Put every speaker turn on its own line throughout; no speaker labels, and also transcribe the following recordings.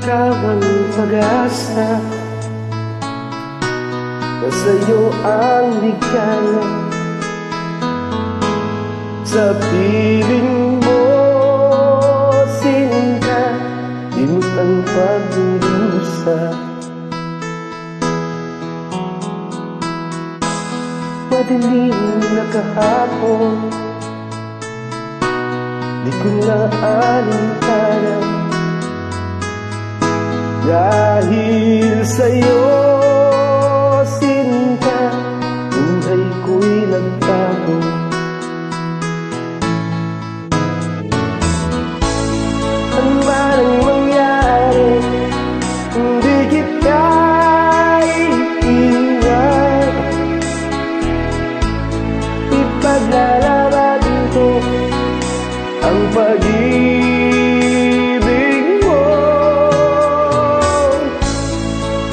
ikaw ang pag-asa, na sa'yo ang ligaya. Sa piling mo, sinta, dimit ang pagdurusa. Madilim na kahapon, di ko na alintana. Dahil sa'yo, sinta, buhay ko'y nagbago. Ano man ang mangyari, hindi kita iiwan. Ipaglalaban ko ang pag-ibig mo.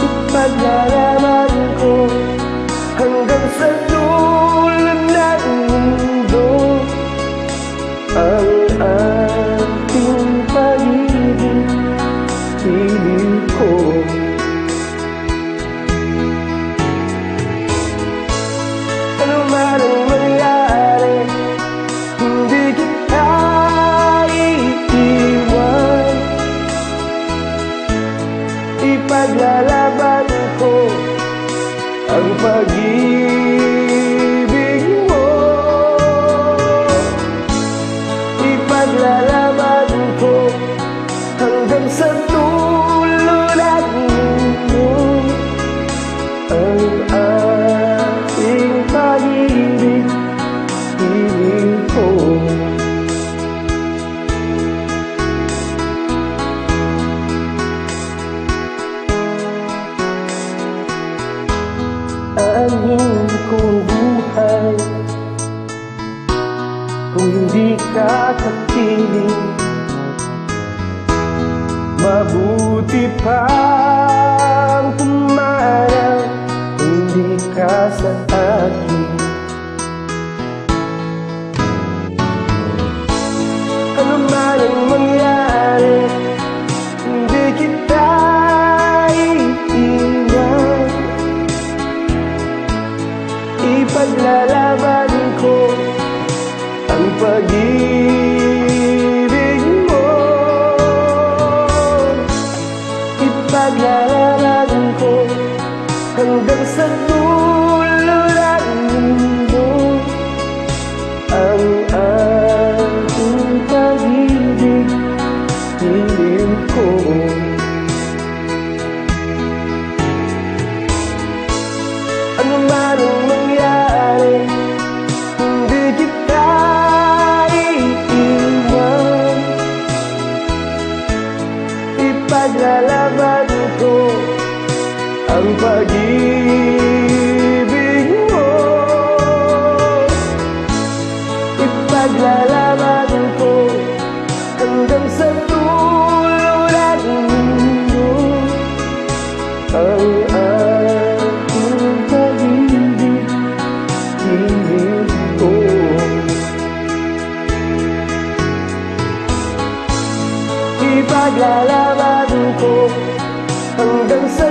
Ipaglalaban ko hanggang sa dulo ng mundo ang ating pag-ibig. Piling ko ano man ang mangyari, hindi kita iiwan. Ipaglalaban ko ang pag-ibig mo. Ipaglalaban ko hanggang sa dulo ng mundo ang ating pag-ibig. Piling ko aanhin kong buhay kung hindi ka kapiling. Mabuti pang pumarang kung hindi ka sa akin. Ano man ang mangyari, hindi kita iiwan. Ipaglalaban ko ang pag-ibig mo. Ipaglalaban ko hanggang sa dulo ng mundo ang ating pag-ibig. Piling ko ano man ang mangyari, hindi kita iiwan. Ipaglalaban ko ang pag-ibig mo. Ipaglalaban ko hanggang sa dulo ng mundo ang ating pag-ibig. Piling ko ipaglalaban ko hanggang sa